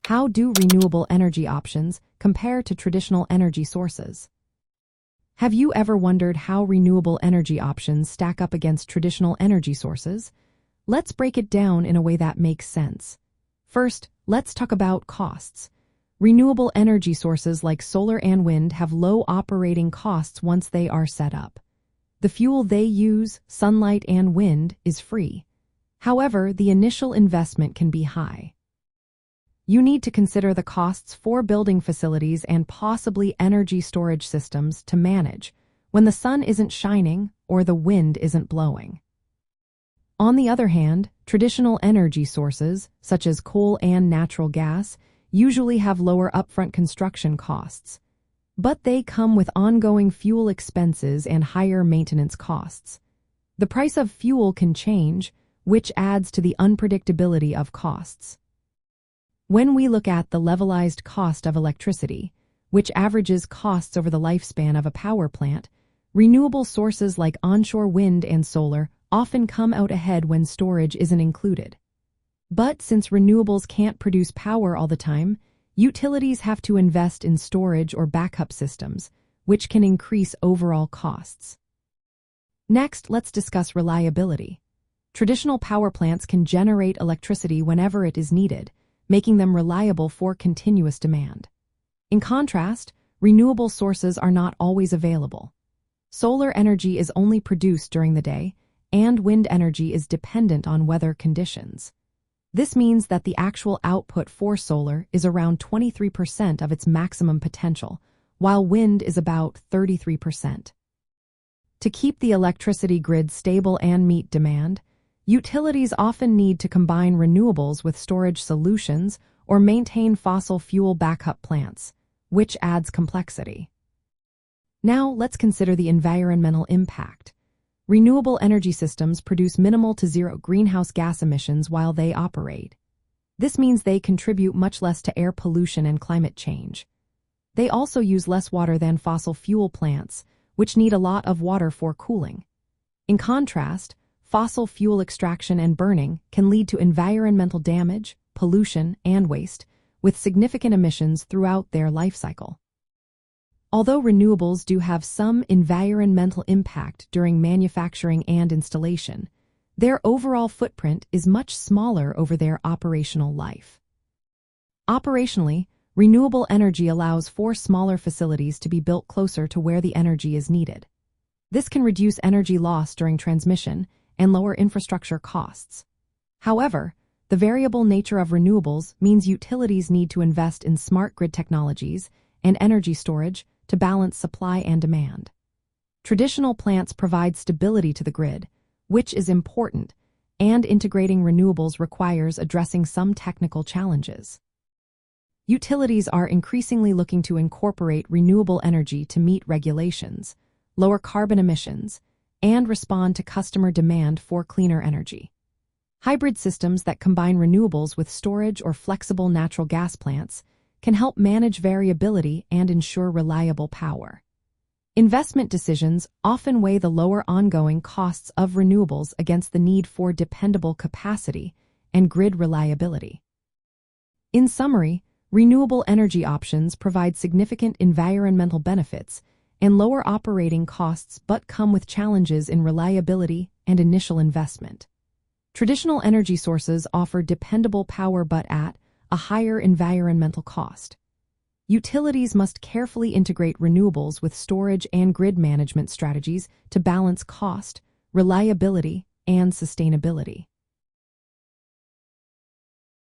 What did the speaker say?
How do renewable energy options compare to traditional energy sources? Have you ever wondered how renewable energy options stack up against traditional energy sources? Let's break it down in a way that makes sense. First, let's talk about costs. Renewable energy sources like solar and wind have low operating costs once they are set up. The fuel they use, sunlight and wind, is free. However, the initial investment can be high. You need to consider the costs for building facilities and possibly energy storage systems to manage when the sun isn't shining or the wind isn't blowing. On the other hand, traditional energy sources, such as coal and natural gas, usually have lower upfront construction costs, but they come with ongoing fuel expenses and higher maintenance costs. The price of fuel can change, which adds to the unpredictability of costs. When we look at the levelized cost of electricity, which averages costs over the lifespan of a power plant, renewable sources like onshore wind and solar often come out ahead when storage isn't included. But since renewables can't produce power all the time, utilities have to invest in storage or backup systems, which can increase overall costs. Next, let's discuss reliability. Traditional power plants can generate electricity whenever it is needed, making them reliable for continuous demand. In contrast, renewable sources are not always available. Solar energy is only produced during the day, and wind energy is dependent on weather conditions. This means that the actual output for solar is around 23% of its maximum potential, while wind is about 33%. To keep the electricity grid stable and meet demand, utilities often need to combine renewables with storage solutions or maintain fossil fuel backup plants, which adds complexity. Now let's consider the environmental impact. Renewable energy systems produce minimal to zero greenhouse gas emissions while they operate. This means they contribute much less to air pollution and climate change. They also use less water than fossil fuel plants, which need a lot of water for cooling. In contrast, fossil fuel extraction and burning can lead to environmental damage, pollution, and waste, with significant emissions throughout their life cycle. Although renewables do have some environmental impact during manufacturing and installation, their overall footprint is much smaller over their operational life. Operationally, renewable energy allows for smaller facilities to be built closer to where the energy is needed. This can reduce energy loss during transmission and lower infrastructure costs. However, the variable nature of renewables means utilities need to invest in smart grid technologies and energy storage to balance supply and demand. Traditional plants provide stability to the grid, which is important, and integrating renewables requires addressing some technical challenges. Utilities are increasingly looking to incorporate renewable energy to meet regulations, lower carbon emissions, and respond to customer demand for cleaner energy. Hybrid systems that combine renewables with storage or flexible natural gas plants can help manage variability and ensure reliable power. Investment decisions often weigh the lower ongoing costs of renewables against the need for dependable capacity and grid reliability. In summary, renewable energy options provide significant environmental benefits and lower operating costs but come with challenges in reliability and initial investment. Traditional energy sources offer dependable power but at a higher environmental cost. Utilities must carefully integrate renewables with storage and grid management strategies to balance cost, reliability, and sustainability.